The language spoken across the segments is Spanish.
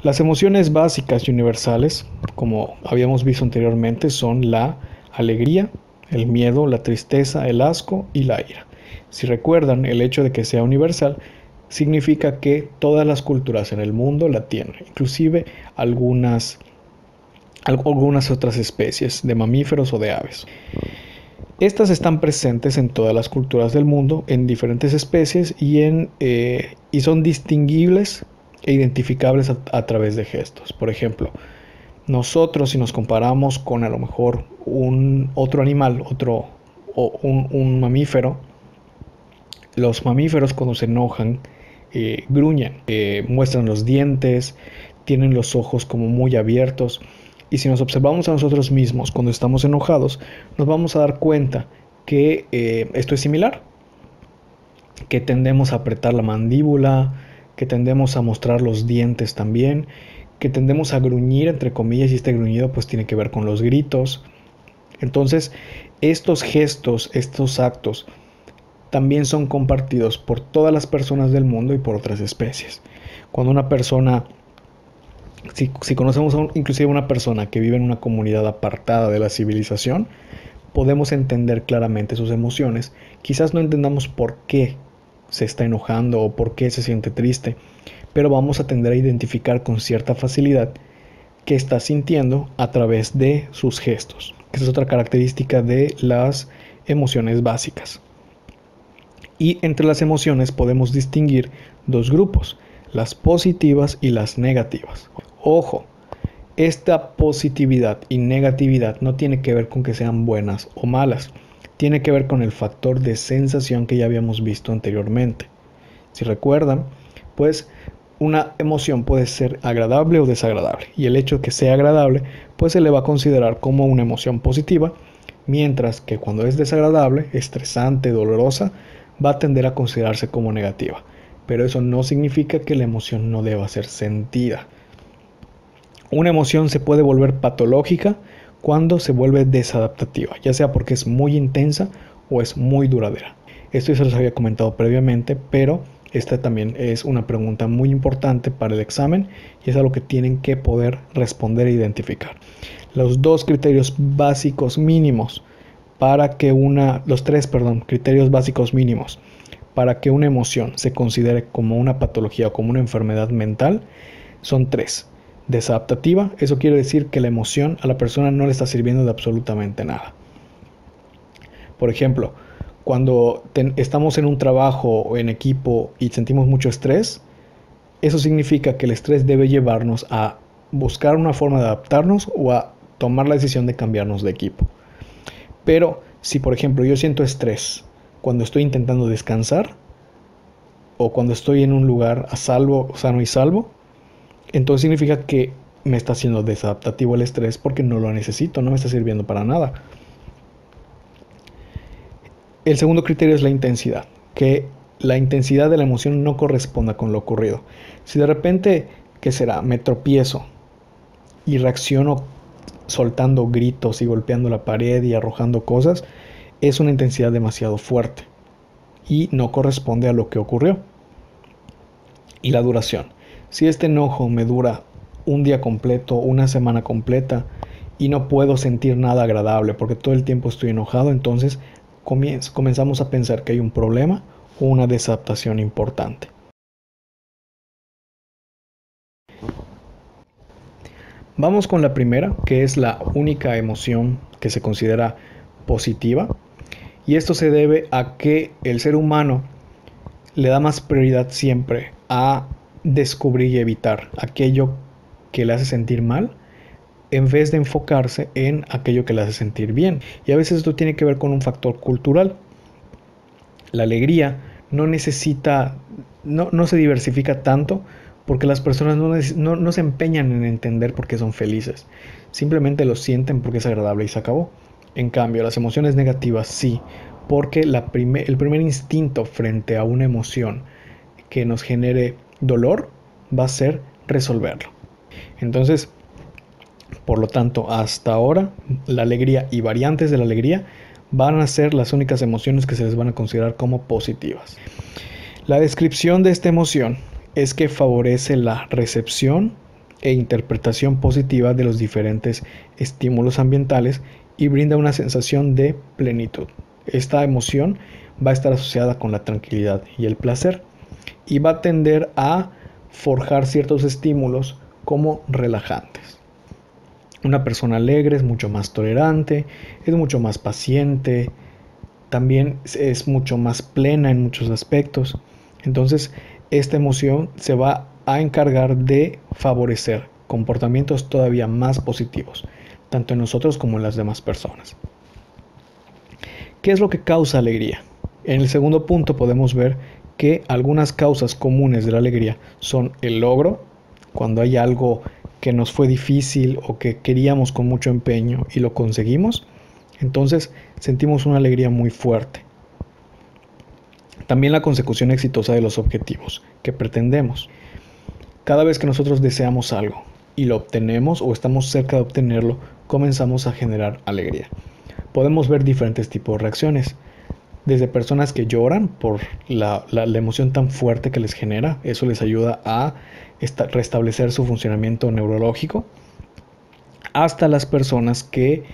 Las emociones básicas y universales, como habíamos visto anteriormente, son la alegría, el miedo, la tristeza, el asco y la ira. Si recuerdan, el hecho de que sea universal significa que todas las culturas en el mundo la tienen, inclusive algunas otras especies de mamíferos o de aves. Estas están presentes en todas las culturas del mundo, en diferentes especies y son distinguibles e identificables a través de gestos. Por ejemplo, nosotros, si nos comparamos con a lo mejor otro animal, un mamífero, los mamíferos cuando se enojan gruñen, muestran los dientes, tienen los ojos como muy abiertos. Y si nos observamos a nosotros mismos cuando estamos enojados, nos vamos a dar cuenta que esto es similar, que tendemos a apretar la mandíbula, que tendemos a mostrar los dientes también, que tendemos a gruñir, entre comillas, y este gruñido pues tiene que ver con los gritos. Entonces, estos gestos, estos actos, también son compartidos por todas las personas del mundo y por otras especies. Cuando una persona, si conocemos inclusive una persona que vive en una comunidad apartada de la civilización, podemos entender claramente sus emociones. Quizás no entendamos por qué se está enojando o por qué se siente triste, pero vamos a tender a identificar con cierta facilidad qué está sintiendo a través de sus gestos. Esa es otra característica de las emociones básicas. Y entre las emociones podemos distinguir dos grupos, las positivas y las negativas. Ojo, esta positividad y negatividad no tiene que ver con que sean buenas o malas, tiene que ver con el factor de sensación que ya habíamos visto anteriormente. Si recuerdan, pues una emoción puede ser agradable o desagradable, y el hecho de que sea agradable, pues se le va a considerar como una emoción positiva, mientras que cuando es desagradable, estresante, dolorosa, va a tender a considerarse como negativa. Pero eso no significa que la emoción no deba ser sentida. Una emoción se puede volver patológica cuando se vuelve desadaptativa, ya sea porque es muy intensa o es muy duradera. Esto ya se los había comentado previamente, pero esta también es una pregunta muy importante para el examen y es algo que tienen que poder responder e identificar. Los dos criterios básicos mínimos los tres criterios básicos mínimos para que una emoción se considere como una patología o como una enfermedad mental son tres. Desadaptativa, eso quiere decir que la emoción a la persona no le está sirviendo de absolutamente nada. Por ejemplo, cuando estamos en un trabajo o en equipo y sentimos mucho estrés, eso significa que el estrés debe llevarnos a buscar una forma de adaptarnos o a tomar la decisión de cambiarnos de equipo. Pero si, por ejemplo, yo siento estrés cuando estoy intentando descansar o cuando estoy en un lugar a salvo, sano y salvo, entonces significa que me está haciendo desadaptativo el estrés porque no lo necesito, no me está sirviendo para nada. El segundo criterio es la intensidad, que la intensidad de la emoción no corresponda con lo ocurrido. Si de repente, ¿qué será? Me tropiezo y reacciono soltando gritos y golpeando la pared y arrojando cosas, es una intensidad demasiado fuerte y no corresponde a lo que ocurrió. Y la duración. Si este enojo me dura un día completo, una semana completa y no puedo sentir nada agradable porque todo el tiempo estoy enojado, entonces comenzamos a pensar que hay un problema o una desadaptación importante. Vamos con la primera, que es la única emoción que se considera positiva, y esto se debe a que el ser humano le da más prioridad siempre a descubrir y evitar aquello que le hace sentir mal en vez de enfocarse en aquello que le hace sentir bien. Y a veces esto tiene que ver con un factor cultural. La alegría no se diversifica tanto porque las personas no se empeñan en entender por qué son felices. Simplemente lo sienten porque es agradable y se acabó. En cambio, las emociones negativas sí, porque el primer instinto frente a una emoción que nos genere dolor va a ser resolverlo. Entonces, por lo tanto, hasta ahora, la alegría y variantes de la alegría van a ser las únicas emociones que se les van a considerar como positivas. La descripción de esta emoción es que favorece la recepción e interpretación positiva de los diferentes estímulos ambientales y brinda una sensación de plenitud. Esta emoción va a estar asociada con la tranquilidad y el placer y va a tender a forjar ciertos estímulos como relajantes. Una persona alegre es mucho más tolerante, es mucho más paciente, también es mucho más plena en muchos aspectos. Entonces, esta emoción se va a encargar de favorecer comportamientos todavía más positivos, tanto en nosotros como en las demás personas. ¿Qué es lo que causa alegría? En el segundo punto podemos ver que algunas causas comunes de la alegría son el logro, cuando hay algo que nos fue difícil o que queríamos con mucho empeño y lo conseguimos, entonces sentimos una alegría muy fuerte. También la consecución exitosa de los objetivos que pretendemos. Cada vez que nosotros deseamos algo y lo obtenemos o estamos cerca de obtenerlo, comenzamos a generar alegría. Podemos ver diferentes tipos de reacciones. Desde personas que lloran por la emoción tan fuerte que les genera, eso les ayuda a restablecer su funcionamiento neurológico, hasta las personas que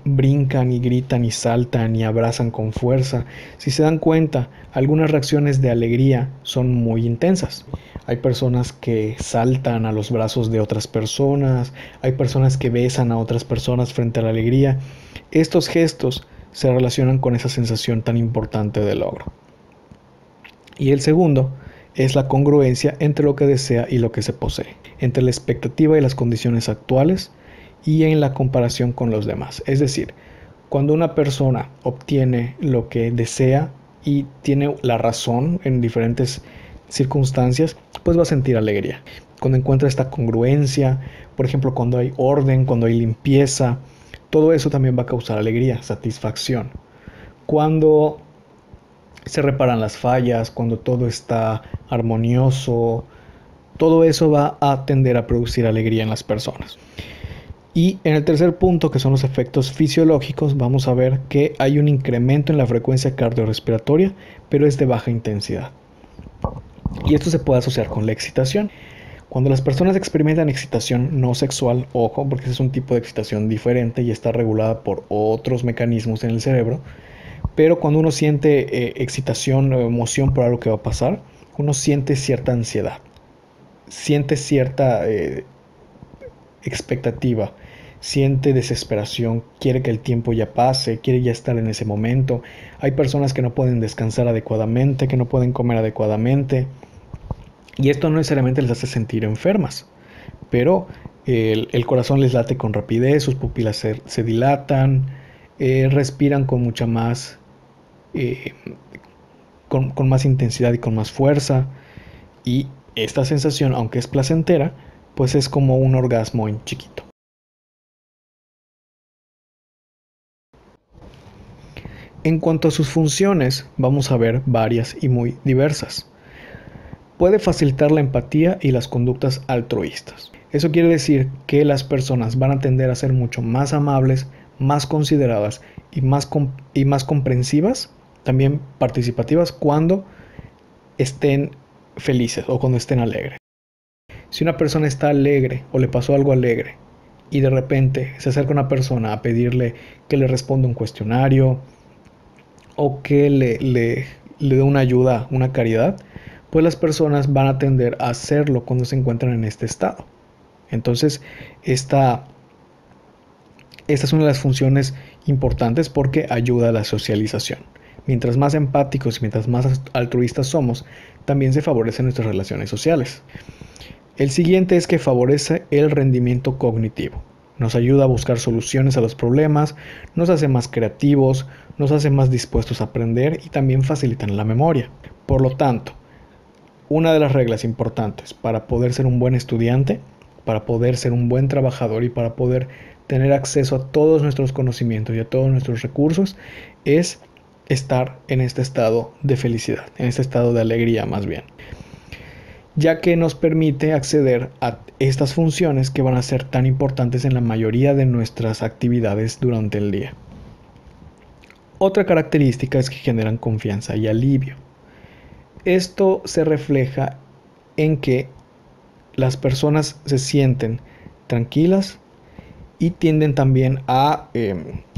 brincan y gritan y saltan y abrazan con fuerza. Si se dan cuenta, algunas reacciones de alegría son muy intensas. Hay personas que saltan a los brazos de otras personas, hay personas que besan a otras personas frente a la alegría. Estos gestos se relacionan con esa sensación tan importante de logro. Y el segundo es la congruencia entre lo que desea y lo que se posee, entre la expectativa y las condiciones actuales y en la comparación con los demás. Es decir, cuando una persona obtiene lo que desea y tiene la razón en diferentes circunstancias, pues va a sentir alegría. Cuando encuentra esta congruencia, por ejemplo, cuando hay orden, cuando hay limpieza, todo eso también va a causar alegría, satisfacción. Cuando se reparan las fallas, cuando todo está armonioso, todo eso va a tender a producir alegría en las personas. Y en el tercer punto, que son los efectos fisiológicos, vamos a ver que hay un incremento en la frecuencia cardiorrespiratoria, pero es de baja intensidad. Y esto se puede asociar con la excitación. Cuando las personas experimentan excitación no sexual, ojo, porque es un tipo de excitación diferente y está regulada por otros mecanismos en el cerebro, pero cuando uno siente excitación o emoción por algo que va a pasar, uno siente cierta ansiedad, siente cierta expectativa, siente desesperación, quiere que el tiempo ya pase, quiere ya estar en ese momento. Hay personas que no pueden descansar adecuadamente, que no pueden comer adecuadamente, y esto no necesariamente les hace sentir enfermas, pero el corazón les late con rapidez, sus pupilas se dilatan, respiran con mucha más, con más intensidad y con más fuerza, y esta sensación, aunque es placentera, pues es como un orgasmo en chiquito. En cuanto a sus funciones, vamos a ver varias y muy diversas. Puede facilitar la empatía y las conductas altruistas. Eso quiere decir que las personas van a tender a ser mucho más amables, más consideradas y más comprensivas, también participativas, cuando estén felices o cuando estén alegres. Si una persona está alegre o le pasó algo alegre y de repente se acerca una persona a pedirle que le responda un cuestionario o que le dé una ayuda, una caridad, pues las personas van a tender a hacerlo cuando se encuentran en este estado. Entonces, esta es una de las funciones importantes porque ayuda a la socialización. Mientras más empáticos y mientras más altruistas somos, también se favorecen nuestras relaciones sociales. El siguiente es que favorece el rendimiento cognitivo. Nos ayuda a buscar soluciones a los problemas, nos hace más creativos, nos hace más dispuestos a aprender y también facilitan la memoria. Por lo tanto, una de las reglas importantes para poder ser un buen estudiante, para poder ser un buen trabajador y para poder tener acceso a todos nuestros conocimientos y a todos nuestros recursos es estar en este estado de felicidad, en este estado de alegría más bien, ya que nos permite acceder a estas funciones que van a ser tan importantes en la mayoría de nuestras actividades durante el día. Otra característica es que generan confianza y alivio. Esto se refleja en que las personas se sienten tranquilas y tienden también a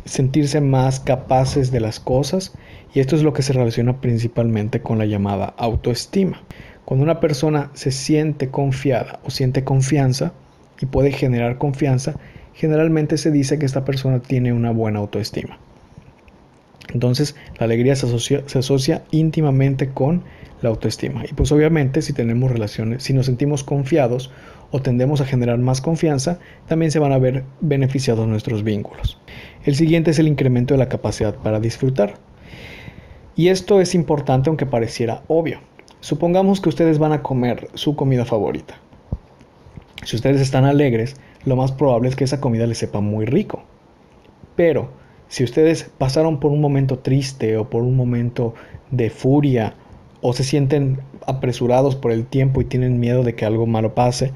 sentirse más capaces de las cosas, y esto es lo que se relaciona principalmente con la llamada autoestima. Cuando una persona se siente confiada o siente confianza y puede generar confianza, generalmente se dice que esta persona tiene una buena autoestima. Entonces, la alegría se asocia íntimamente con la autoestima. Y pues obviamente si tenemos relaciones, si nos sentimos confiados o tendemos a generar más confianza, también se van a ver beneficiados nuestros vínculos. El siguiente es el incremento de la capacidad para disfrutar. Y esto es importante aunque pareciera obvio. Supongamos que ustedes van a comer su comida favorita. Si ustedes están alegres, lo más probable es que esa comida les sepa muy rico. Pero si ustedes pasaron por un momento triste o por un momento de furia o se sienten apresurados por el tiempo y tienen miedo de que algo malo pase,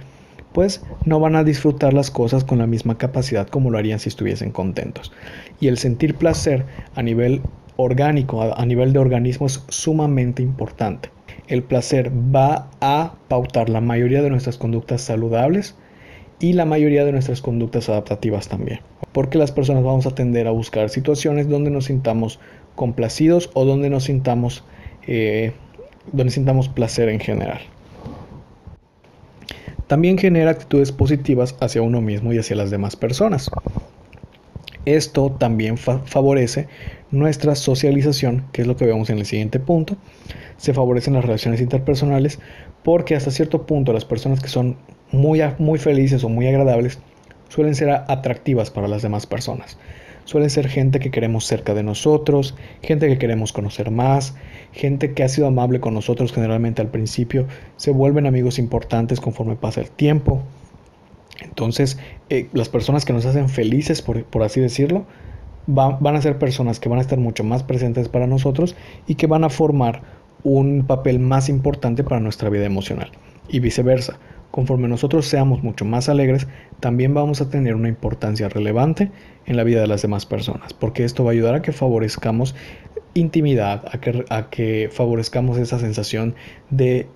pues no van a disfrutar las cosas con la misma capacidad como lo harían si estuviesen contentos. Y el sentir placer a nivel orgánico, a nivel de organismo, es sumamente importante. El placer va a pautar la mayoría de nuestras conductas saludables y la mayoría de nuestras conductas adaptativas también, porque las personas vamos a tender a buscar situaciones donde nos sintamos complacidos o donde nos sintamos placer en general. También genera actitudes positivas hacia uno mismo y hacia las demás personas. Esto también favorece nuestra socialización, que es lo que vemos en el siguiente punto. Se favorecen las relaciones interpersonales porque hasta cierto punto las personas que son muy felices o muy agradables suelen ser atractivas para las demás personas. Suelen ser gente que queremos cerca de nosotros, gente que queremos conocer más, gente que ha sido amable con nosotros generalmente al principio, se vuelven amigos importantes conforme pasa el tiempo. Entonces, las personas que nos hacen felices, por así decirlo, van a ser personas que van a estar mucho más presentes para nosotros y que van a formar un papel más importante para nuestra vida emocional. Y viceversa, conforme nosotros seamos mucho más alegres, también vamos a tener una importancia relevante en la vida de las demás personas, porque esto va a ayudar a que favorezcamos intimidad, a que favorezcamos esa sensación de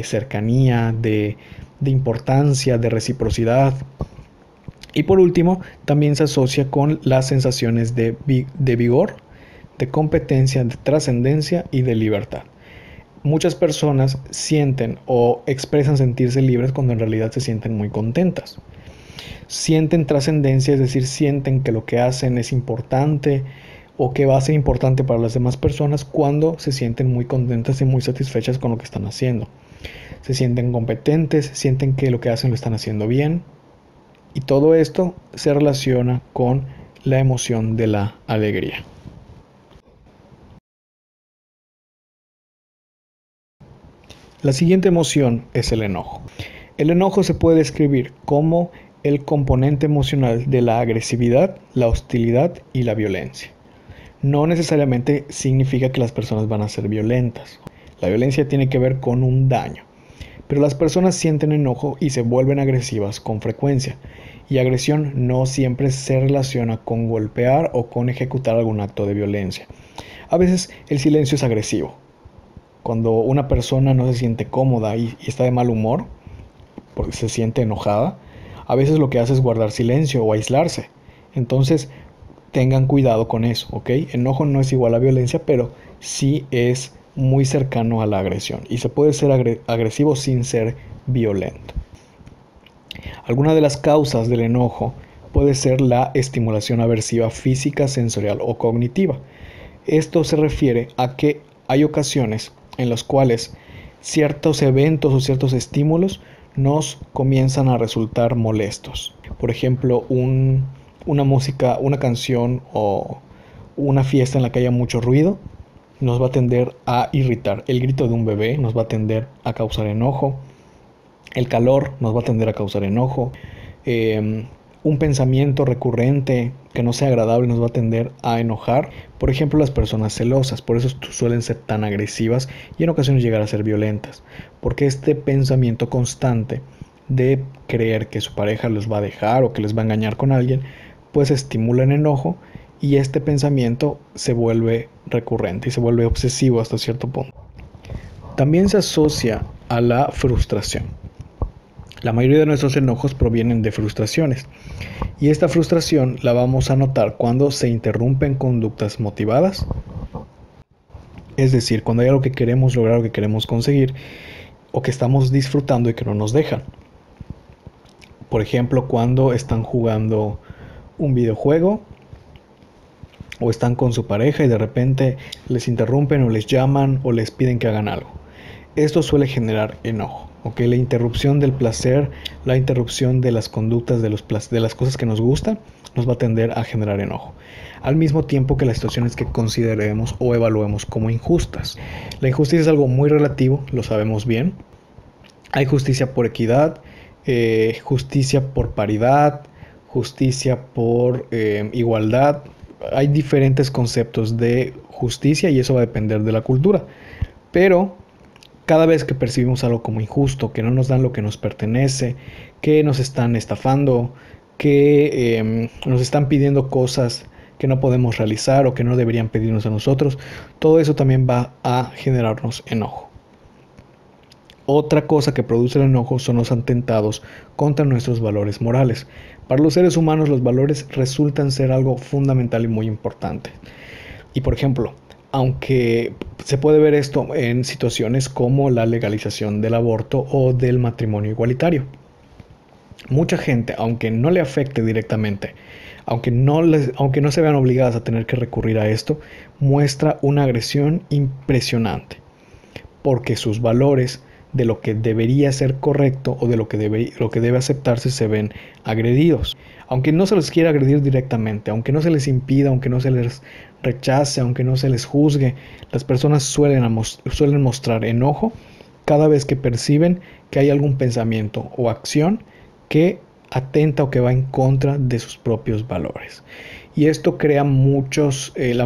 cercanía, de importancia, de reciprocidad. Y por último, también se asocia con las sensaciones de vigor, de competencia, de trascendencia y de libertad. Muchas personas sienten o expresan sentirse libres cuando en realidad se sienten muy contentas. Sienten trascendencia, es decir, sienten que lo que hacen es importante o que va a ser importante para las demás personas cuando se sienten muy contentas y muy satisfechas con lo que están haciendo. Se sienten competentes, sienten que lo que hacen lo están haciendo bien. Y todo esto se relaciona con la emoción de la alegría. La siguiente emoción es el enojo. El enojo se puede describir como el componente emocional de la agresividad, la hostilidad y la violencia. No necesariamente significa que las personas van a ser violentas. La violencia tiene que ver con un daño. Pero las personas sienten enojo y se vuelven agresivas con frecuencia. Y agresión no siempre se relaciona con golpear o con ejecutar algún acto de violencia. A veces el silencio es agresivo. Cuando una persona no se siente cómoda y está de mal humor, porque se siente enojada, a veces lo que hace es guardar silencio o aislarse. Entonces, tengan cuidado con eso, ¿ok? Enojo no es igual a violencia, pero sí es muy cercano a la agresión. Y se puede ser agresivo sin ser violento. Alguna de las causas del enojo puede ser la estimulación aversiva física, sensorial o cognitiva. Esto se refiere a que hay ocasiones en las cuales ciertos eventos o ciertos estímulos nos comienzan a resultar molestos. Por ejemplo, una música, una canción o una fiesta en la que haya mucho ruido nos va a tender a irritar. El grito de un bebé nos va a tender a causar enojo. El calor nos va a tender a causar enojo. Un pensamiento recurrente que no sea agradable nos va a tender a enojar. Por ejemplo, las personas celosas, por eso suelen ser tan agresivas y en ocasiones llegar a ser violentas, porque este pensamiento constante de creer que su pareja los va a dejar o que les va a engañar con alguien, pues estimula el enojo y este pensamiento se vuelve recurrente y se vuelve obsesivo hasta cierto punto. También se asocia a la frustración. La mayoría de nuestros enojos provienen de frustraciones, y esta frustración la vamos a notar cuando se interrumpen conductas motivadas, es decir, cuando hay algo que queremos lograr o que queremos conseguir o que estamos disfrutando y que no nos dejan. Por ejemplo, cuando están jugando un videojuego o están con su pareja y de repente les interrumpen o les llaman o les piden que hagan algo. Esto suele generar enojo. ¿Okay? La interrupción del placer, la interrupción de las conductas de las cosas que nos gustan, nos va a tender a generar enojo. Al mismo tiempo que las situaciones que consideremos o evaluemos como injustas. La injusticia es algo muy relativo, lo sabemos bien. Hay justicia por equidad, justicia por paridad, justicia por igualdad. Hay diferentes conceptos de justicia y eso va a depender de la cultura. Pero cada vez que percibimos algo como injusto, que no nos dan lo que nos pertenece, que nos están estafando, que nos están pidiendo cosas que no podemos realizar o que no deberían pedirnos a nosotros, todo eso también va a generarnos enojo. Otra cosa que produce el enojo son los atentados contra nuestros valores morales. Para los seres humanos los valores resultan ser algo fundamental y muy importante. Y por ejemplo, aunque se puede ver esto en situaciones como la legalización del aborto o del matrimonio igualitario. Mucha gente, aunque no le afecte directamente, aunque no se vean obligadas a tener que recurrir a esto, muestra una agresión impresionante, porque sus valores de lo que debería ser correcto o de lo que debe aceptarse se ven agredidos. Aunque no se les quiera agredir directamente, aunque no se les impida, aunque no se les rechace, aunque no se les juzgue, las personas suelen mostrar enojo cada vez que perciben que hay algún pensamiento o acción que atenta o que va en contra de sus propios valores. Y esto crea la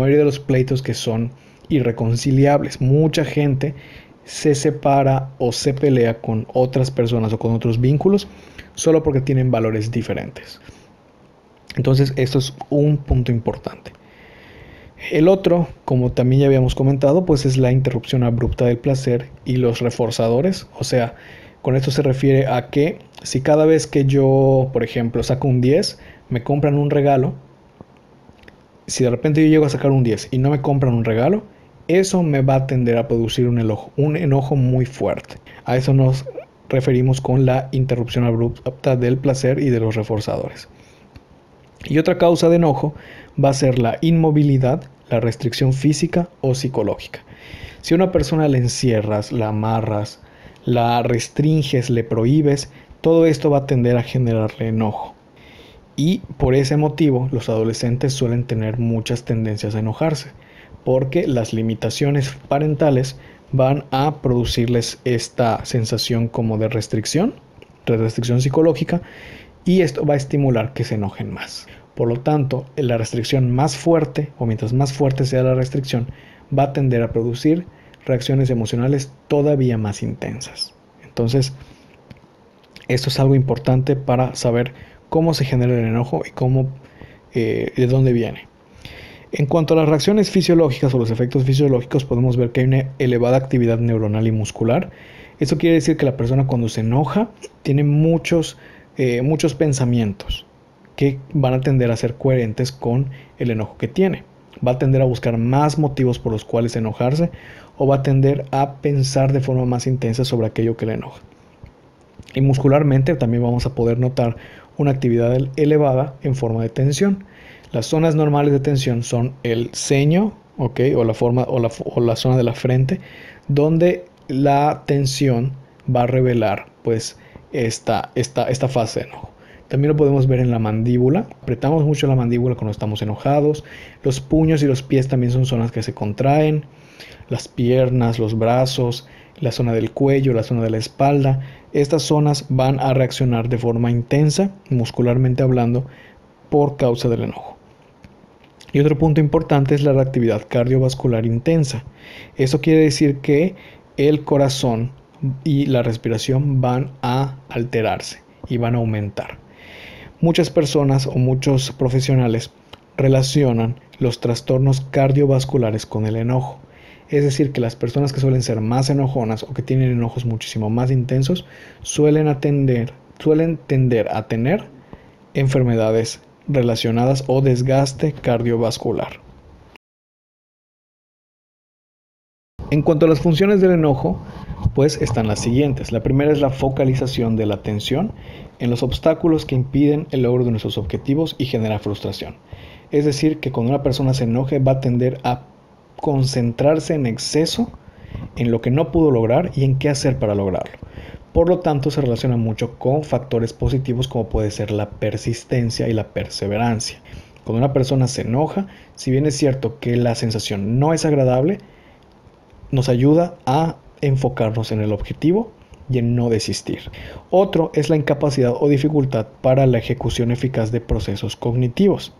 mayoría de los pleitos que son irreconciliables. Mucha gente se separa o se pelea con otras personas o con otros vínculos solo porque tienen valores diferentes. Entonces esto es un punto importante. El otro, como también ya habíamos comentado, pues es la interrupción abrupta del placer y los reforzadores. O sea, con esto se refiere a que si cada vez que yo, por ejemplo, saco un 10, me compran un regalo, si de repente yo llego a sacar un 10 y no me compran un regalo, eso me va a tender a producir un enojo muy fuerte. A eso nos referimos con la interrupción abrupta del placer y de los reforzadores. Y otra causa de enojo va a ser la inmovilidad, la restricción física o psicológica. Si a una persona la encierras, la amarras, la restringes, le prohíbes, todo esto va a tender a generarle enojo. Y por ese motivo los adolescentes suelen tener muchas tendencias a enojarse, porque las limitaciones parentales van a producirles esta sensación como de restricción psicológica, y esto va a estimular que se enojen más. Por lo tanto, la restricción más fuerte, o mientras más fuerte sea la restricción, va a tender a producir reacciones emocionales todavía más intensas. Entonces, esto es algo importante para saber cómo se genera el enojo y de dónde viene. En cuanto a las reacciones fisiológicas o los efectos fisiológicos, podemos ver que hay una elevada actividad neuronal y muscular. Esto quiere decir que la persona cuando se enoja tiene muchos pensamientos que van a tender a ser coherentes con el enojo que tiene. Va a tender a buscar más motivos por los cuales enojarse, o va a tender a pensar de forma más intensa sobre aquello que le enoja. Y muscularmente también vamos a poder notar una actividad elevada en forma de tensión. Las zonas normales de tensión son el ceño, ¿okay? o la zona de la frente, donde la tensión va a revelar pues esta fase de enojo. También lo podemos ver en la mandíbula. Apretamos mucho la mandíbula cuando estamos enojados. Los puños y los pies también son zonas que se contraen. Las piernas, los brazos, la zona del cuello, la zona de la espalda. Estas zonas van a reaccionar de forma intensa, muscularmente hablando, por causa del enojo. Y otro punto importante es la reactividad cardiovascular intensa. Eso quiere decir que el corazón y la respiración van a alterarse y van a aumentar. Muchas personas o muchos profesionales relacionan los trastornos cardiovasculares con el enojo. Es decir, que las personas que suelen ser más enojonas o que tienen enojos muchísimo más intensos suelen suelen tender a tener enfermedades relacionadas o desgaste cardiovascular. En cuanto a las funciones del enojo, pues están las siguientes. La primera es la focalización de la atención en los obstáculos que impiden el logro de nuestros objetivos y genera frustración. Es decir, que cuando una persona se enoje va a tender a concentrarse en exceso en lo que no pudo lograr y en qué hacer para lograrlo. Por lo tanto, se relaciona mucho con factores positivos como puede ser la persistencia y la perseverancia. Cuando una persona se enoja, si bien es cierto que la sensación no es agradable, nos ayuda a enfocarnos en el objetivo y en no desistir. Otro es la incapacidad o dificultad para la ejecución eficaz de procesos cognitivos.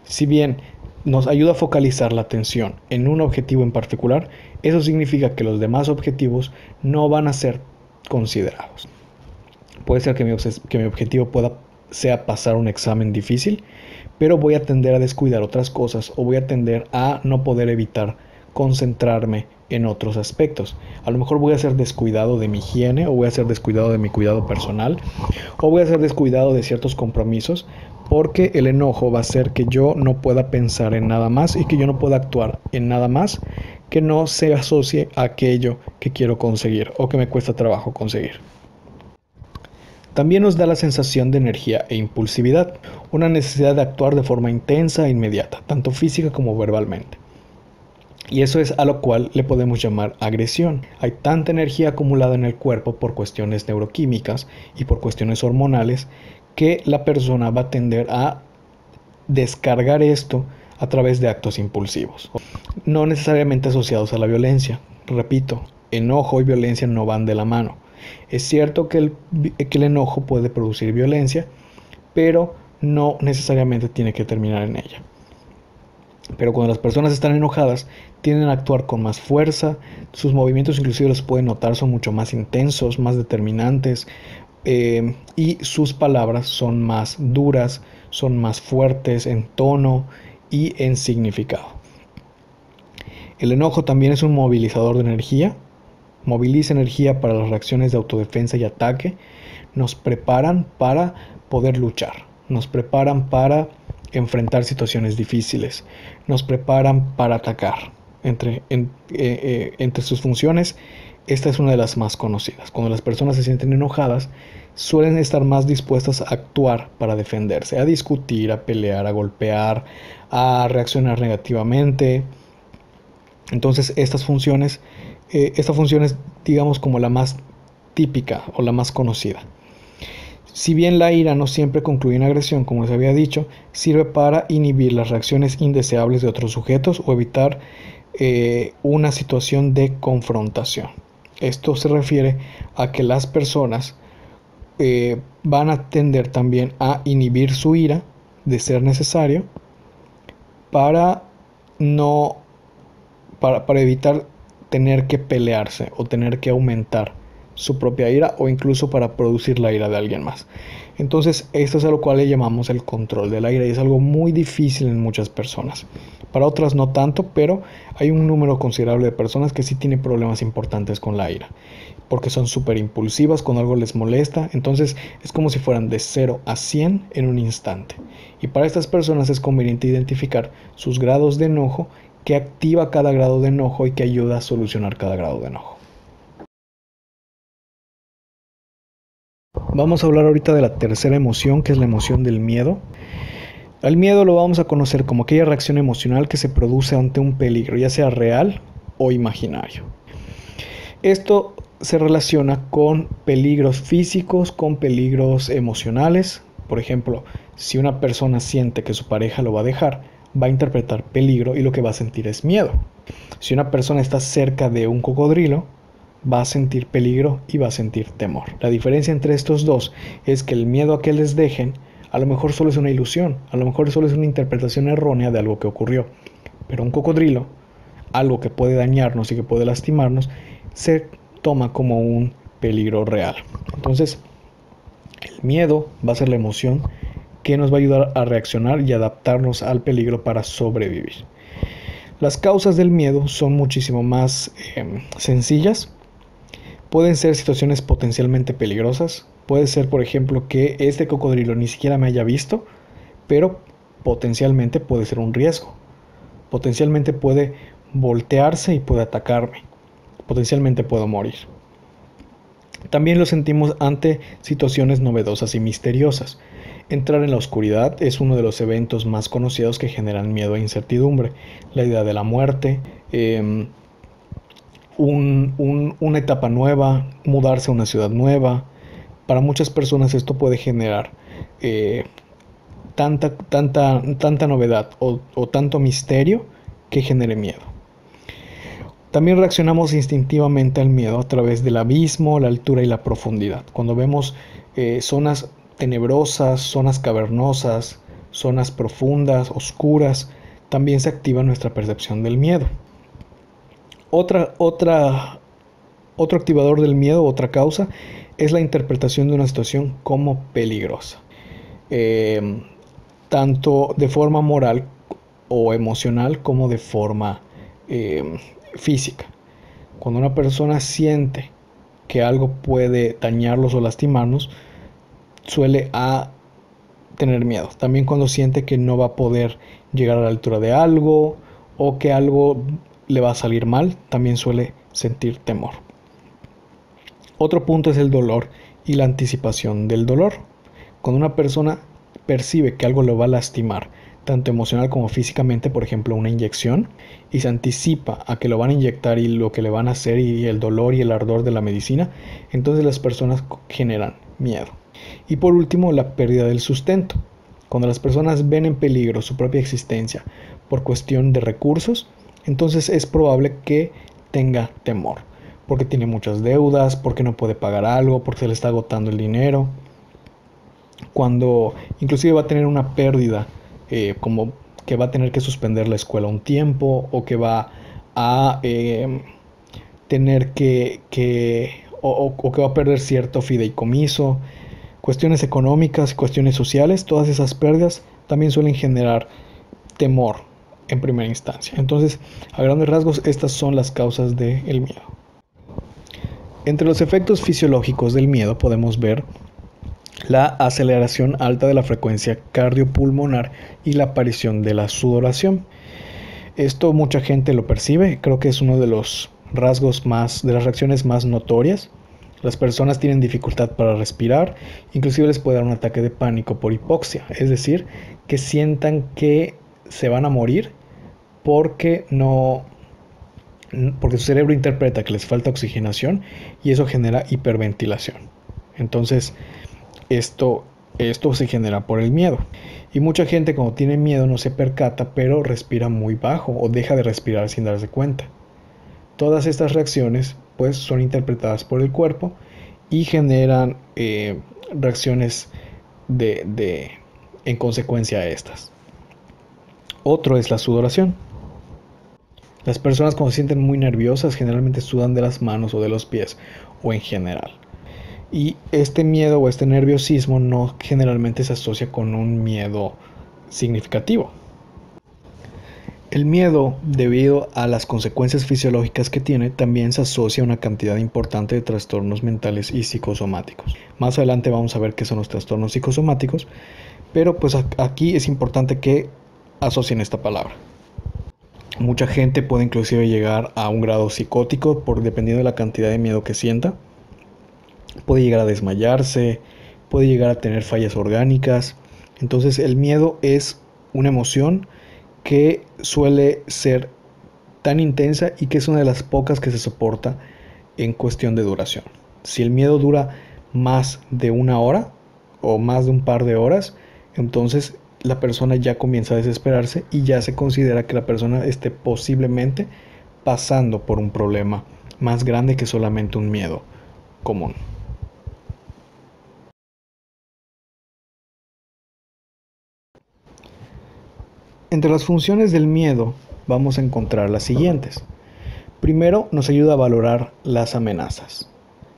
Si bien nos ayuda a focalizar la atención en un objetivo en particular, eso significa que los demás objetivos no van a ser considerados. Puede ser que mi objetivo sea pasar un examen difícil, pero voy a tender a descuidar otras cosas o voy a tender a no poder evitar concentrarme en otros aspectos. A lo mejor voy a ser descuidado de mi higiene, o voy a ser descuidado de mi cuidado personal, o voy a ser descuidado de ciertos compromisos, porque el enojo va a hacer que yo no pueda pensar en nada más y que yo no pueda actuar en nada más que no se asocie a aquello que quiero conseguir o que me cuesta trabajo conseguir. También nos da la sensación de energía e impulsividad, una necesidad de actuar de forma intensa e inmediata, tanto física como verbalmente. Y eso es a lo cual le podemos llamar agresión. Hay tanta energía acumulada en el cuerpo por cuestiones neuroquímicas y por cuestiones hormonales que la persona va a tender a descargar esto a través de actos impulsivos, no necesariamente asociados a la violencia. Repito, enojo y violencia no van de la mano. Es cierto que el enojo puede producir violencia, pero no necesariamente tiene que terminar en ella. Pero cuando las personas están enojadas, tienden a actuar con más fuerza, sus movimientos inclusive los pueden notar, son mucho más intensos, más determinantes, y sus palabras son más duras, son más fuertes en tono y en significado. El enojo también es un movilizador de energía, moviliza energía para las reacciones de autodefensa y ataque, nos preparan para poder luchar, nos preparan para enfrentar situaciones difíciles, nos preparan para atacar. Entre sus funciones, esta es una de las más conocidas. Cuando las personas se sienten enojadas, suelen estar más dispuestas a actuar para defenderse, a discutir, a pelear, a golpear, a reaccionar negativamente. Entonces, esta función es, digamos, como la más típica o la más conocida. Si bien la ira no siempre concluye en agresión, como se había dicho, sirve para inhibir las reacciones indeseables de otros sujetos o evitar una situación de confrontación. Esto se refiere a que las personas van a tender también a inhibir su ira, de ser necesario, para evitar tener que pelearse o tener que aumentar su propia ira o incluso para producir la ira de alguien más. Entonces, esto es a lo cual le llamamos el control de la ira y es algo muy difícil en muchas personas. Para otras no tanto, pero hay un número considerable de personas que sí tienen problemas importantes con la ira, porque son súper impulsivas cuando algo les molesta. Entonces es como si fueran de 0 a 100 en un instante. Y para estas personas es conveniente identificar sus grados de enojo, que activa cada grado de enojo y que ayuda a solucionar cada grado de enojo. Vamos a hablar ahorita de la tercera emoción, que es la emoción del miedo. Al miedo lo vamos a conocer como aquella reacción emocional que se produce ante un peligro, ya sea real o imaginario. Esto se relaciona con peligros físicos, con peligros emocionales. Por ejemplo, si una persona siente que su pareja lo va a dejar, va a interpretar peligro y lo que va a sentir es miedo. Si una persona está cerca de un cocodrilo, va a sentir peligro y va a sentir temor. La diferencia entre estos dos es que el miedo a que les dejen a lo mejor solo es una ilusión, a lo mejor solo es una interpretación errónea de algo que ocurrió. Pero un cocodrilo, algo que puede dañarnos y que puede lastimarnos, se toma como un peligro real. Entonces, el miedo va a ser la emoción que nos va a ayudar a reaccionar y adaptarnos al peligro para sobrevivir. Las causas del miedo son muchísimo más sencillas. Pueden ser situaciones potencialmente peligrosas, Puede ser, por ejemplo, que este cocodrilo ni siquiera me haya visto, pero potencialmente puede ser un riesgo. Potencialmente puede voltearse y puede atacarme. Potencialmente puedo morir. También lo sentimos ante situaciones novedosas y misteriosas. Entrar en la oscuridad es uno de los eventos más conocidos que generan miedo e incertidumbre. La idea de la muerte, una etapa nueva, mudarse a una ciudad nueva. Para muchas personas esto puede generar tanta novedad o tanto misterio que genere miedo. También reaccionamos instintivamente al miedo a través del abismo, la altura y la profundidad. Cuando vemos zonas tenebrosas, zonas cavernosas, zonas profundas, oscuras, también se activa nuestra percepción del miedo. Otro activador del miedo, otra causa, es la interpretación de una situación como peligrosa. Tanto de forma moral o emocional como de forma física. Cuando una persona siente que algo puede dañarlos o lastimarnos, suele tener miedo. También cuando siente que no va a poder llegar a la altura de algo o que algo le va a salir mal, también suele sentir temor. Otro punto es el dolor y la anticipación del dolor. Cuando una persona percibe que algo lo va a lastimar, tanto emocional como físicamente, por ejemplo una inyección, y se anticipa a que lo van a inyectar y lo que le van a hacer y el dolor y el ardor de la medicina, entonces las personas generan miedo. Y por último, la pérdida del sustento. Cuando las personas ven en peligro su propia existencia por cuestión de recursos, entonces es probable que tenga temor, porque tiene muchas deudas, porque no puede pagar algo, porque se le está agotando el dinero. Cuando inclusive va a tener una pérdida, como que va a tener que suspender la escuela un tiempo, o que va a tener que va a perder cierto fideicomiso, cuestiones económicas, cuestiones sociales, todas esas pérdidas también suelen generar temor en primera instancia. Entonces, a grandes rasgos, estas son las causas del miedo. Entre los efectos fisiológicos del miedo podemos ver la aceleración alta de la frecuencia cardiopulmonar y la aparición de la sudoración. Esto mucha gente lo percibe, creo que es uno de los rasgos de las reacciones más notorias. Las personas tienen dificultad para respirar, inclusive les puede dar un ataque de pánico por hipoxia, es decir, que sientan que se van a morir porque su cerebro interpreta que les falta oxigenación y eso genera hiperventilación. Entonces, esto se genera por el miedo. Y mucha gente cuando tiene miedo no se percata, pero respira muy bajo o deja de respirar sin darse cuenta. Todas estas reacciones pues son interpretadas por el cuerpo y generan reacciones en consecuencia a estas. Otro es la sudoración. Las personas cuando se sienten muy nerviosas generalmente sudan de las manos o de los pies o en general. Y este miedo o este nerviosismo no generalmente se asocia con un miedo significativo. El miedo, debido a las consecuencias fisiológicas que tiene, también se asocia a una cantidad importante de trastornos mentales y psicosomáticos. Más adelante vamos a ver qué son los trastornos psicosomáticos, pero pues aquí es importante que asocien esta palabra. Mucha gente puede inclusive llegar a un grado psicótico dependiendo de la cantidad de miedo que sienta. Puede llegar a desmayarse, puede llegar a tener fallas orgánicas. Entonces el miedo es una emoción que suele ser tan intensa y que es una de las pocas que se soporta en cuestión de duración. Si el miedo dura más de una hora o más de un par de horas, entonces la persona ya comienza a desesperarse y ya se considera que la persona esté posiblemente pasando por un problema más grande que solamente un miedo común. Entre las funciones del miedo vamos a encontrar las siguientes. Primero, nos ayuda a valorar las amenazas.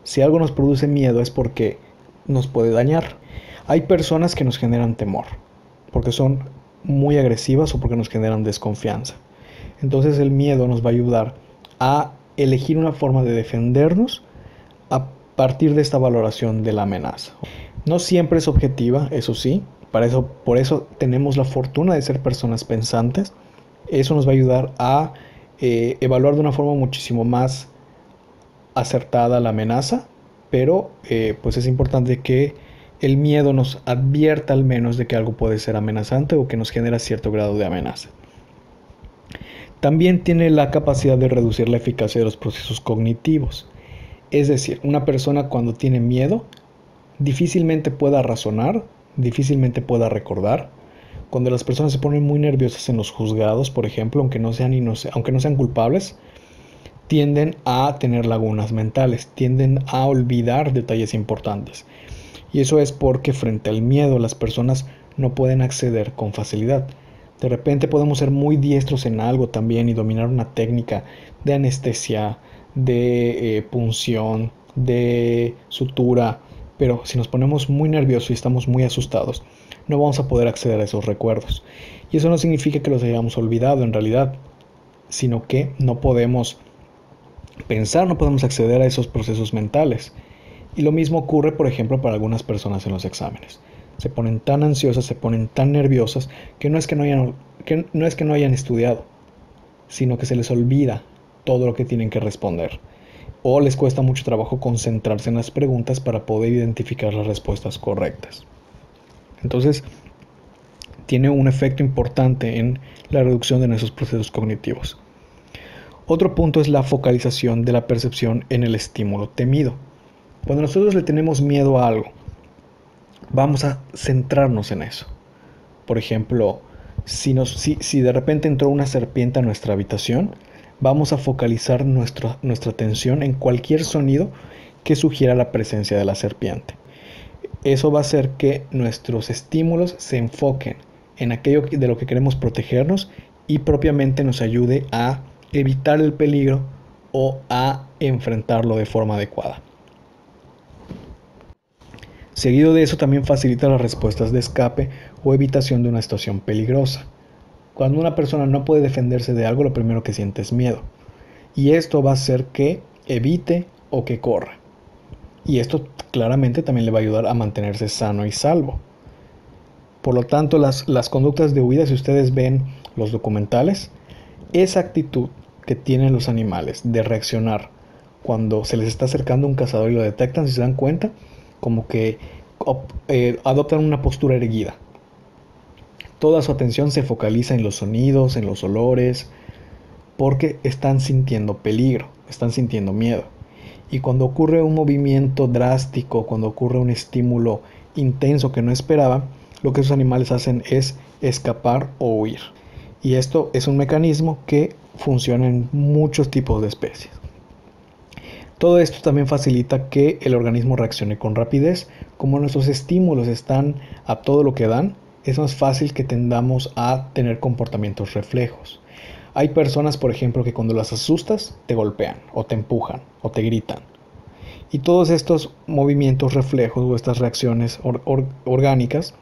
Si algo nos produce miedo es porque nos puede dañar. Hay personas que nos generan temor, porque son muy agresivas o porque nos generan desconfianza. Entonces el miedo nos va a ayudar a elegir una forma de defendernos, a partir de esta valoración de la amenaza. No siempre es objetiva, eso sí, por eso tenemos la fortuna de ser personas pensantes. Eso nos va a ayudar a evaluar de una forma muchísimo más acertada la amenaza, pero pues es importante que el miedo nos advierta al menos de que algo puede ser amenazante o que nos genera cierto grado de amenaza. También tiene la capacidad de reducir la eficacia de los procesos cognitivos. Es decir, una persona cuando tiene miedo difícilmente pueda razonar, difícilmente pueda recordar. Cuando las personas se ponen muy nerviosas en los juzgados, por ejemplo, aunque no sean culpables, tienden a tener lagunas mentales, tienden a olvidar detalles importantes. Y eso es porque frente al miedo las personas no pueden acceder con facilidad. De repente podemos ser muy diestros en algo también y dominar una técnica de anestesia, de punción, de sutura, pero si nos ponemos muy nerviosos y estamos muy asustados, no vamos a poder acceder a esos recuerdos. Y eso no significa que los hayamos olvidado en realidad, sino que no podemos pensar, no podemos acceder a esos procesos mentales. Y lo mismo ocurre, por ejemplo, para algunas personas en los exámenes. Se ponen tan ansiosas, se ponen tan nerviosas, que no es que no hayan estudiado, sino que se les olvida todo lo que tienen que responder. O les cuesta mucho trabajo concentrarse en las preguntas para poder identificar las respuestas correctas. Entonces, tiene un efecto importante en la reducción de nuestros procesos cognitivos. Otro punto es la focalización de la percepción en el estímulo temido. Cuando nosotros le tenemos miedo a algo, vamos a centrarnos en eso. Por ejemplo, si de repente entró una serpiente a nuestra habitación, vamos a focalizar nuestra atención en cualquier sonido que sugiera la presencia de la serpiente. Eso va a hacer que nuestros estímulos se enfoquen en aquello de lo que queremos protegernos y propiamente nos ayude a evitar el peligro o a enfrentarlo de forma adecuada. Seguido de eso también facilita las respuestas de escape o evitación de una situación peligrosa. Cuando una persona no puede defenderse de algo, lo primero que siente es miedo. Y esto va a hacer que evite o que corra. Y esto claramente también le va a ayudar a mantenerse sano y salvo. Por lo tanto, las conductas de huida, si ustedes ven los documentales, esa actitud que tienen los animales de reaccionar cuando se les está acercando un cazador y lo detectan, si se dan cuenta, como que adoptan una postura erguida. Toda su atención se focaliza en los sonidos, en los olores, porque están sintiendo peligro, están sintiendo miedo. Y cuando ocurre un movimiento drástico, cuando ocurre un estímulo intenso que no esperaban, lo que esos animales hacen es escapar o huir. Y esto es un mecanismo que funciona en muchos tipos de especies. Todo esto también facilita que el organismo reaccione con rapidez. Como nuestros estímulos están a todo lo que dan, es más fácil que tendamos a tener comportamientos reflejos. Hay personas, por ejemplo, que cuando las asustas te golpean o te empujan o te gritan. Y todos estos movimientos reflejos o estas reacciones orgánicas,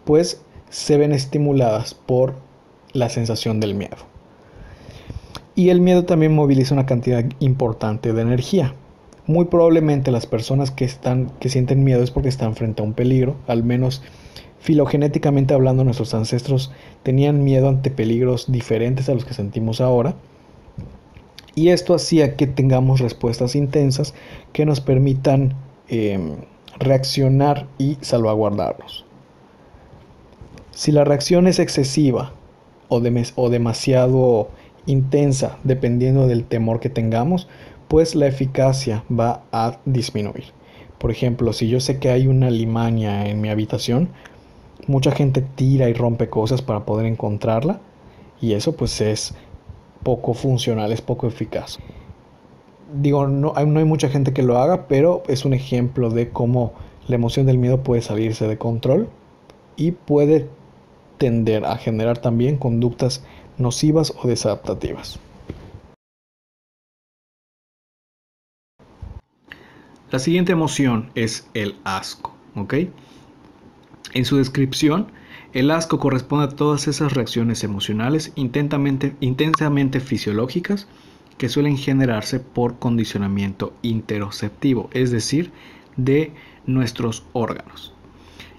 pues se ven estimuladas por la sensación del miedo. Y el miedo también moviliza una cantidad importante de energía. Muy probablemente las personas que sienten miedo es porque están frente a un peligro. Al menos filogenéticamente hablando, nuestros ancestros tenían miedo ante peligros diferentes a los que sentimos ahora. Y esto hacía que tengamos respuestas intensas que nos permitan reaccionar y salvaguardarnos. Si la reacción es excesiva o demasiado intensa, dependiendo del temor que tengamos, pues la eficacia va a disminuir. Por ejemplo, si yo sé que hay una limaña en mi habitación, mucha gente tira y rompe cosas para poder encontrarla, y eso pues es poco funcional, es poco eficaz. Digo, no hay mucha gente que lo haga, pero es un ejemplo de cómo la emoción del miedo puede salirse de control y puede tender a generar también conductas nocivas o desadaptativas. La siguiente emoción es el asco, ¿ok? En su descripción, el asco corresponde a todas esas reacciones emocionales intensamente fisiológicas que suelen generarse por condicionamiento interoceptivo, es decir, de nuestros órganos.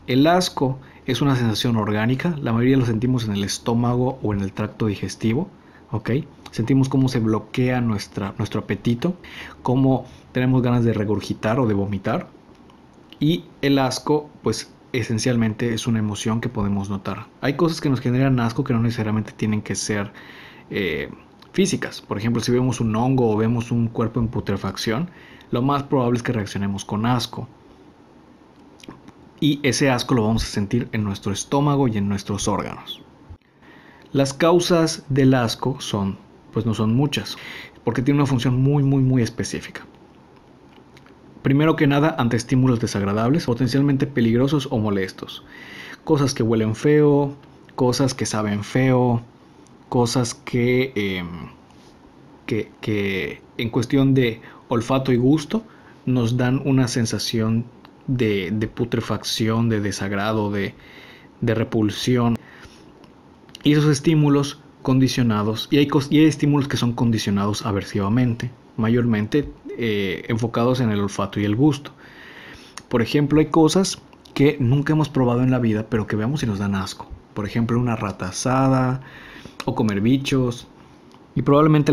El asco es una sensación orgánica, la mayoría lo sentimos en el estómago o en el tracto digestivo, ¿ok? Sentimos cómo se bloquea nuestro apetito, cómo tenemos ganas de regurgitar o de vomitar. Y el asco, pues esencialmente es una emoción que podemos notar. Hay cosas que nos generan asco que no necesariamente tienen que ser físicas. Por ejemplo, si vemos un hongo o vemos un cuerpo en putrefacción, lo más probable es que reaccionemos con asco. Y ese asco lo vamos a sentir en nuestro estómago y en nuestros órganos. Las causas del asco pues no son muchas, porque tiene una función muy específica. Primero que nada, ante estímulos desagradables, potencialmente peligrosos o molestos. Cosas que huelen feo, cosas que saben feo, cosas que en cuestión de olfato y gusto nos dan una sensación de putrefacción, de desagrado, de repulsión. Y esos estímulos condicionados, y hay estímulos que son condicionados aversivamente, mayormente enfocados en el olfato y el gusto. Por ejemplo, hay cosas que nunca hemos probado en la vida, pero que vemos y nos dan asco. Por ejemplo, una rata asada o comer bichos. Y probablemente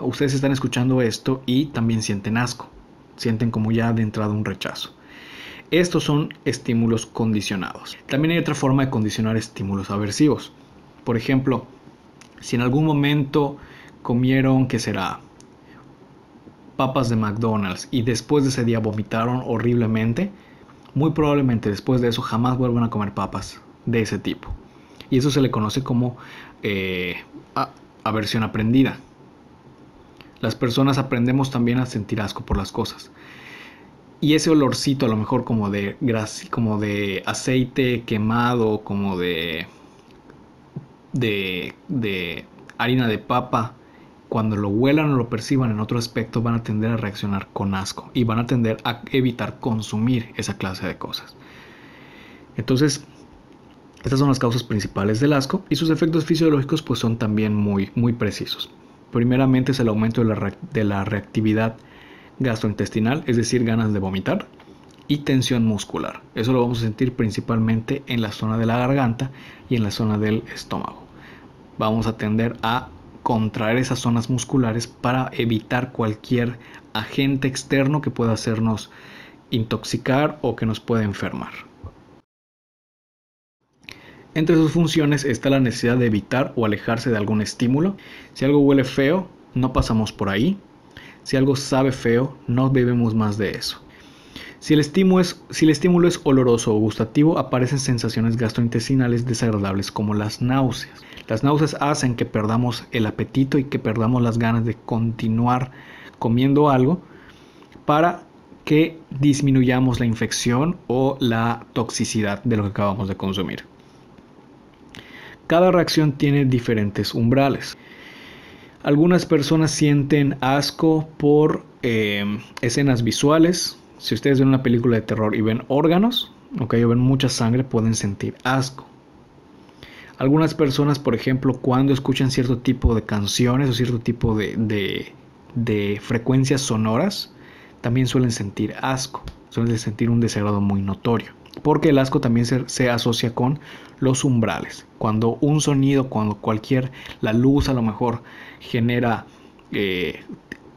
ustedes están escuchando esto y también sienten asco. Sienten como ya de entrada un rechazo. Estos son estímulos condicionados. También hay otra forma de condicionar estímulos aversivos. Por ejemplo, si en algún momento comieron, ¿qué será?, papas de McDonald's y después de ese día vomitaron horriblemente, muy probablemente después de eso jamás vuelvan a comer papas de ese tipo. Y eso se le conoce como aversión aprendida. Las personas aprendemos también a sentir asco por las cosas. Y ese olorcito a lo mejor como de aceite quemado, como de harina de papa, cuando lo huelan o lo perciban en otro aspecto, van a tender a reaccionar con asco y van a tender a evitar consumir esa clase de cosas. Entonces, estas son las causas principales del asco y sus efectos fisiológicos pues son también muy precisos. Primeramente es el aumento de la reactividad gastrointestinal, es decir, ganas de vomitar, y tensión muscular. Eso lo vamos a sentir principalmente en la zona de la garganta y en la zona del estómago. Vamos a tender a contraer esas zonas musculares para evitar cualquier agente externo que pueda hacernos intoxicar o que nos pueda enfermar. Entre sus funciones está la necesidad de evitar o alejarse de algún estímulo. Si algo huele feo, no pasamos por ahí. Si algo sabe feo, no bebemos más de eso. Si el estímulo es oloroso o gustativo, aparecen sensaciones gastrointestinales desagradables como las náuseas. Las náuseas hacen que perdamos el apetito y que perdamos las ganas de continuar comiendo algo para que disminuyamos la infección o la toxicidad de lo que acabamos de consumir. Cada reacción tiene diferentes umbrales. Algunas personas sienten asco por escenas visuales. Si ustedes ven una película de terror y ven órganos, o ven mucha sangre, pueden sentir asco. Algunas personas, por ejemplo, cuando escuchan cierto tipo de canciones o cierto tipo de frecuencias sonoras, también suelen sentir asco, suelen sentir un desagrado muy notorio. Porque el asco también se asocia con los umbrales. Cuando un sonido, la luz a lo mejor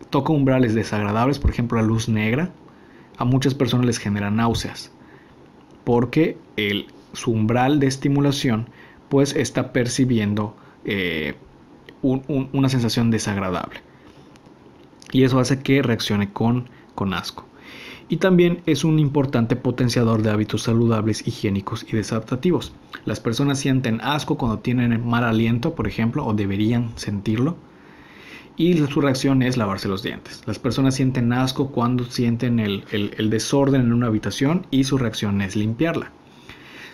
toca umbrales desagradables, por ejemplo la luz negra, a muchas personas les genera náuseas. Porque su umbral de estimulación pues está percibiendo una sensación desagradable. Y eso hace que reaccione con asco. Y también es un importante potenciador de hábitos saludables, higiénicos y desadaptativos. Las personas sienten asco cuando tienen mal aliento, por ejemplo, o deberían sentirlo. Y su reacción es lavarse los dientes. Las personas sienten asco cuando sienten el desorden en una habitación y su reacción es limpiarla.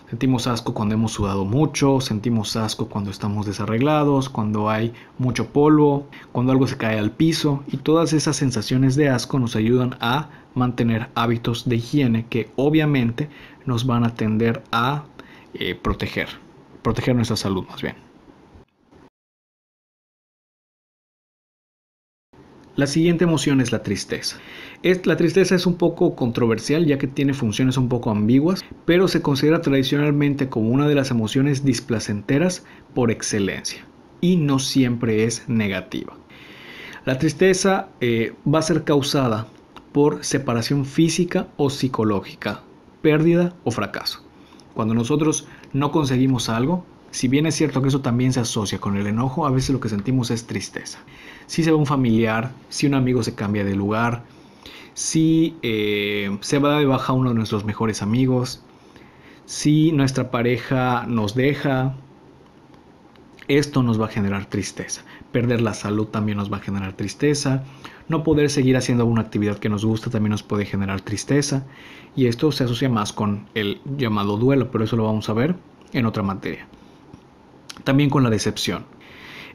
Sentimos asco cuando hemos sudado mucho, sentimos asco cuando estamos desarreglados, cuando hay mucho polvo, cuando algo se cae al piso, y todas esas sensaciones de asco nos ayudan a mantener hábitos de higiene que obviamente nos van a tender a proteger nuestra salud más bien. La siguiente emoción es la tristeza. La tristeza es un poco controversial ya que tiene funciones un poco ambiguas, pero se considera tradicionalmente como una de las emociones displacenteras por excelencia y no siempre es negativa. La tristeza va a ser causada por separación física o psicológica, pérdida o fracaso. Cuando nosotros no conseguimos algo, si bien es cierto que eso también se asocia con el enojo, a veces lo que sentimos es tristeza. Si se va un familiar, si un amigo se cambia de lugar, si se va de baja uno de nuestros mejores amigos, si nuestra pareja nos deja, esto nos va a generar tristeza. Perder la salud también nos va a generar tristeza. No poder seguir haciendo una actividad que nos gusta también nos puede generar tristeza. Y esto se asocia más con el llamado duelo, pero eso lo vamos a ver en otra materia. También con la decepción,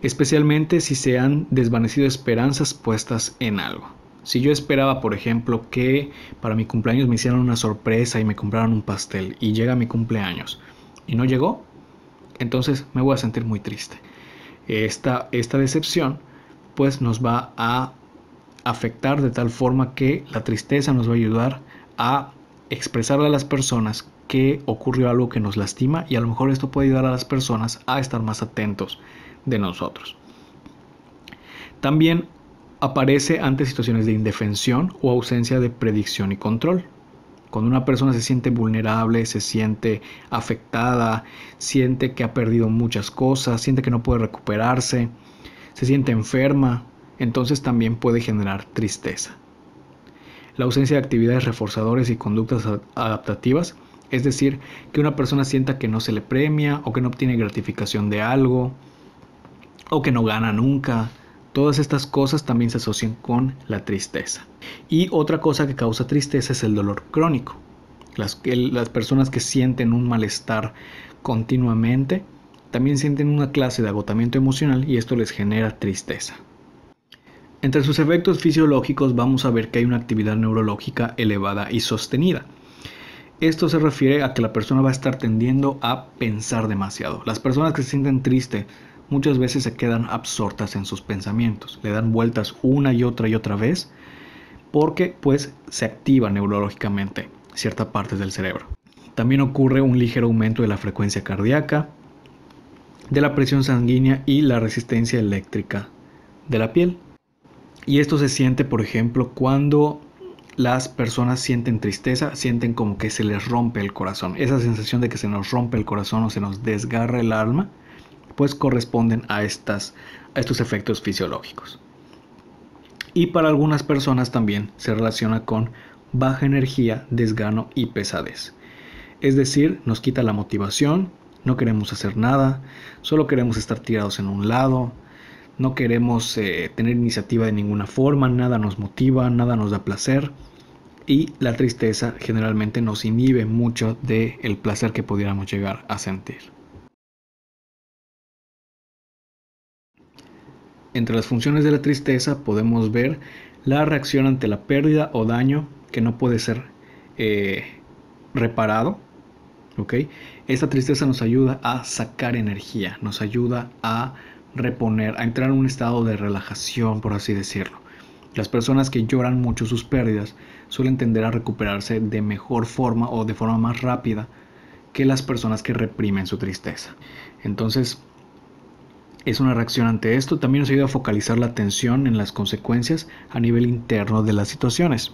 especialmente si se han desvanecido esperanzas puestas en algo. Si yo esperaba, por ejemplo, que para mi cumpleaños me hicieran una sorpresa y me compraran un pastel y llega mi cumpleaños y no llegó, entonces me voy a sentir muy triste. Esta decepción pues nos va a afectar de tal forma que la tristeza nos va a ayudar a expresarle a las personas que ocurrió algo que nos lastima y a lo mejor esto puede ayudar a las personas a estar más atentos de nosotros. También aparece ante situaciones de indefensión o ausencia de predicción y control. Cuando una persona se siente vulnerable, se siente afectada, siente que ha perdido muchas cosas, siente que no puede recuperarse, se siente enferma, entonces también puede generar tristeza. La ausencia de actividades reforzadoras y conductas adaptativas, es decir, que una persona sienta que no se le premia o que no obtiene gratificación de algo o que no gana nunca. Todas estas cosas también se asocian con la tristeza. Y otra cosa que causa tristeza es el dolor crónico. Las personas que sienten un malestar continuamente también sienten una clase de agotamiento emocional y esto les genera tristeza. Entre sus efectos fisiológicos vamos a ver que hay una actividad neurológica elevada y sostenida. Esto se refiere a que la persona va a estar tendiendo a pensar demasiado. Las personas que se sienten tristes muchas veces se quedan absortas en sus pensamientos, le dan vueltas una y otra vez porque pues se activa neurológicamente ciertas partes del cerebro. También ocurre un ligero aumento de la frecuencia cardíaca, de la presión sanguínea y la resistencia eléctrica de la piel. Y esto se siente, por ejemplo, cuando las personas sienten tristeza, sienten como que se les rompe el corazón. Esa sensación de que se nos rompe el corazón o se nos desgarra el alma, pues corresponden a estos efectos fisiológicos. Y para algunas personas también se relaciona con baja energía, desgano y pesadez. Es decir, nos quita la motivación, no queremos hacer nada, solo queremos estar tirados en un lado, no queremos tener iniciativa de ninguna forma, nada nos motiva, nada nos da placer. Y la tristeza generalmente nos inhibe mucho del placer que pudiéramos llegar a sentir. Entre las funciones de la tristeza podemos ver la reacción ante la pérdida o daño que no puede ser reparado. ¿Okay? Esta tristeza nos ayuda a sacar energía, nos ayuda a reponer, a entrar en un estado de relajación, por así decirlo. Las personas que lloran mucho sus pérdidas suelen tender a recuperarse de mejor forma o de forma más rápida que las personas que reprimen su tristeza. Entonces, es una reacción ante esto. También nos ayuda a focalizar la atención en las consecuencias a nivel interno de las situaciones.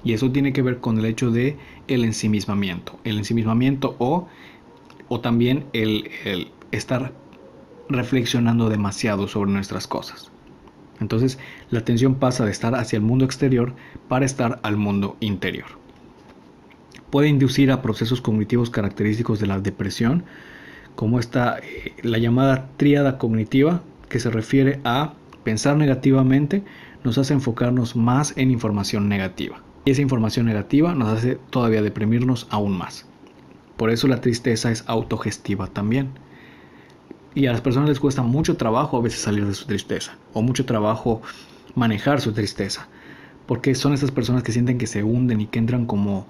Y eso tiene que ver con el hecho de el ensimismamiento. El ensimismamiento o también el estar reflexionando demasiado sobre nuestras cosas. Entonces, la atención pasa de estar hacia el mundo exterior para estar al mundo interior. Puede inducir a procesos cognitivos característicos de la depresión, como la llamada tríada cognitiva, que se refiere a pensar negativamente, nos hace enfocarnos más en información negativa. Y esa información negativa nos hace todavía deprimirnos aún más. Por eso la tristeza es autogestiva también. Y a las personas les cuesta mucho trabajo a veces salir de su tristeza, o mucho trabajo manejar su tristeza, porque son estas personas que sienten que se hunden y que entran como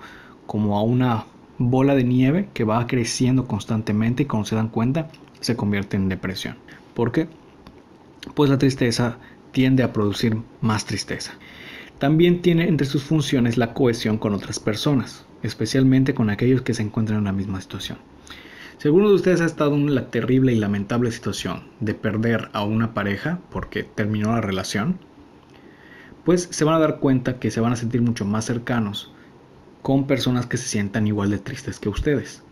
a una bola de nieve que va creciendo constantemente y cuando se dan cuenta se convierte en depresión. ¿Por qué? Pues la tristeza tiende a producir más tristeza. También tiene entre sus funciones la cohesión con otras personas, especialmente con aquellos que se encuentran en la misma situación. Si alguno de ustedes ha estado en la terrible y lamentable situación de perder a una pareja porque terminó la relación, pues se van a dar cuenta que se van a sentir mucho más cercanos con personas que se sientan igual de tristes que ustedes.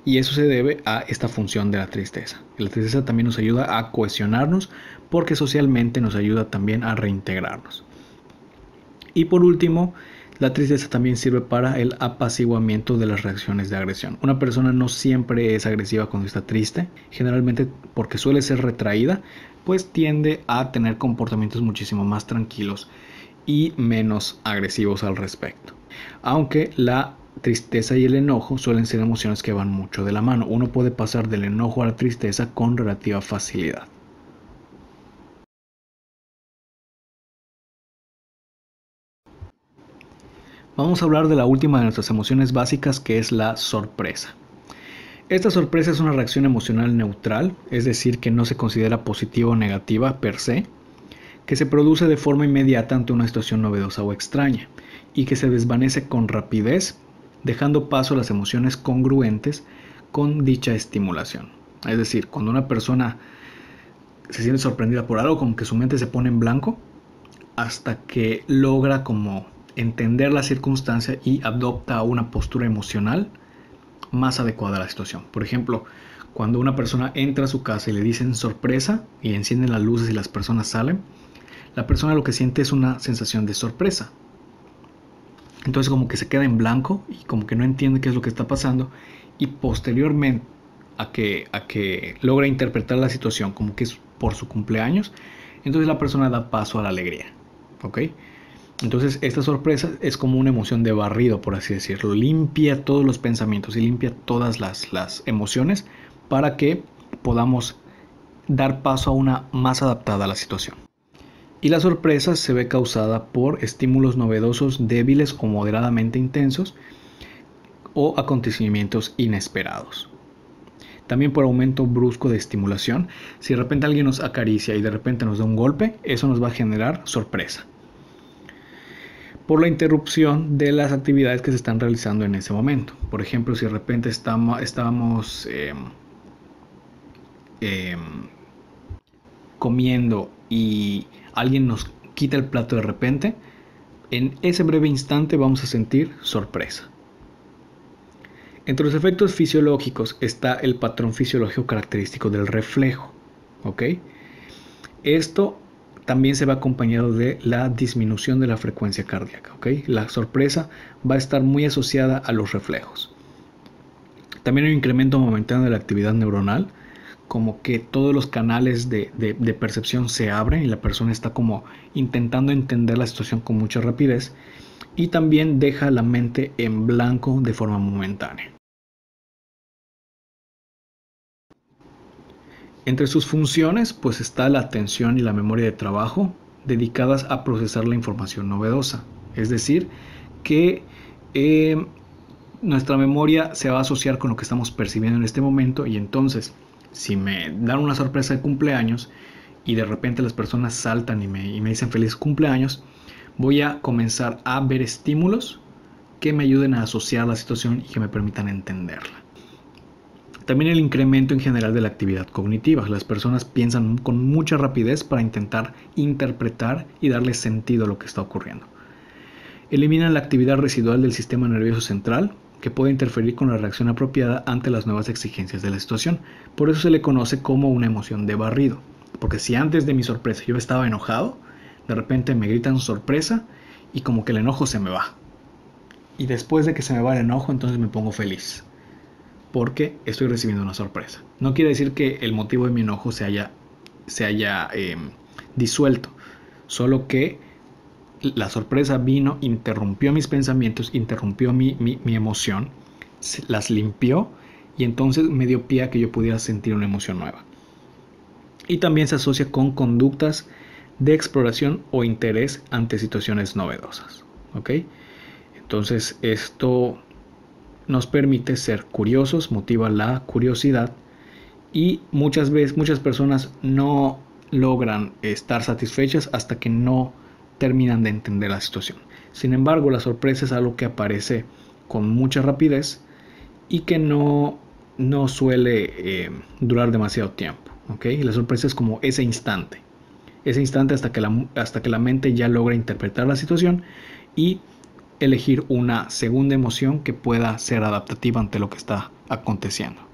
Y eso se debe a esta función de la tristeza. La tristeza también nos ayuda a cohesionarnos porque socialmente nos ayuda también a reintegrarnos. Y por último, la tristeza también sirve para el apaciguamiento de las reacciones de agresión. Una persona no siempre es agresiva cuando está triste, generalmente porque suele ser retraída, pues tiende a tener comportamientos muchísimo más tranquilos y menos agresivos al respecto. Aunque la tristeza y el enojo suelen ser emociones que van mucho de la mano. Uno puede pasar del enojo a la tristeza con relativa facilidad. Vamos a hablar de la última de nuestras emociones básicas, que es la sorpresa. Esta sorpresa es una reacción emocional neutral, es decir, que no se considera positiva o negativa per se, que se produce de forma inmediata ante una situación novedosa o extraña, y que se desvanece con rapidez, dejando paso a las emociones congruentes con dicha estimulación. Es decir, cuando una persona se siente sorprendida por algo, como que su mente se pone en blanco, hasta que logra como entender la circunstancia y adopta una postura emocional más adecuada a la situación. Por ejemplo, cuando una persona entra a su casa y le dicen sorpresa y encienden las luces y las personas salen, la persona lo que siente es una sensación de sorpresa. Entonces como que se queda en blanco y como que no entiende qué es lo que está pasando, y posteriormente a que logra interpretar la situación como que es por su cumpleaños, entonces la persona da paso a la alegría. ¿Ok? Entonces esta sorpresa es como una emoción de barrido, por así decirlo. Limpia todos los pensamientos y limpia todas las emociones para que podamos dar paso a una más adaptada a la situación. Y la sorpresa se ve causada por estímulos novedosos débiles o moderadamente intensos o acontecimientos inesperados. También por aumento brusco de estimulación. Si de repente alguien nos acaricia y de repente nos da un golpe, eso nos va a generar sorpresa. Por la interrupción de las actividades que se están realizando en ese momento. Por ejemplo, si de repente estábamos comiendo y alguien nos quita el plato de repente, en ese breve instante vamos a sentir sorpresa. Entre los efectos fisiológicos está el patrón fisiológico característico del reflejo. ¿Ok? Esto también se va acompañado de la disminución de la frecuencia cardíaca. ¿Ok? La sorpresa va a estar muy asociada a los reflejos. También hay un incremento momentáneo de la actividad neuronal, como que todos los canales de percepción se abren y la persona está como intentando entender la situación con mucha rapidez, y también deja la mente en blanco de forma momentánea. Entre sus funciones pues está la atención y la memoria de trabajo dedicadas a procesar la información novedosa. Es decir, que nuestra memoria se va a asociar con lo que estamos percibiendo en este momento, y entonces si me dan una sorpresa de cumpleaños y de repente las personas saltan y me dicen feliz cumpleaños, voy a comenzar a ver estímulos que me ayuden a asociar la situación y que me permitan entenderla. También el incremento en general de la actividad cognitiva. Las personas piensan con mucha rapidez para intentar interpretar y darle sentido a lo que está ocurriendo. Eliminan la actividad residual del sistema nervioso central, que puede interferir con la reacción apropiada ante las nuevas exigencias de la situación. Por eso se le conoce como una emoción de barrido. Porque si antes de mi sorpresa yo estaba enojado, de repente me gritan sorpresa y como que el enojo se me va. Y después de que se me va el enojo, entonces me pongo feliz, porque estoy recibiendo una sorpresa. No quiere decir que el motivo de mi enojo se haya disuelto, solo que la sorpresa vino, interrumpió mis pensamientos, interrumpió mi emoción, las limpió, y entonces me dio pie a que yo pudiera sentir una emoción nueva. Y también se asocia con conductas de exploración o interés ante situaciones novedosas. ¿Ok? Entonces esto nos permite ser curiosos, motiva la curiosidad, y muchas veces muchas personas no logran estar satisfechas hasta que no terminan de entender la situación. Sin embargo, la sorpresa es algo que aparece con mucha rapidez y que no suele durar demasiado tiempo. ¿Okay? La sorpresa es como ese instante hasta que la mente ya logra interpretar la situación y elegir una segunda emoción que pueda ser adaptativa ante lo que está aconteciendo.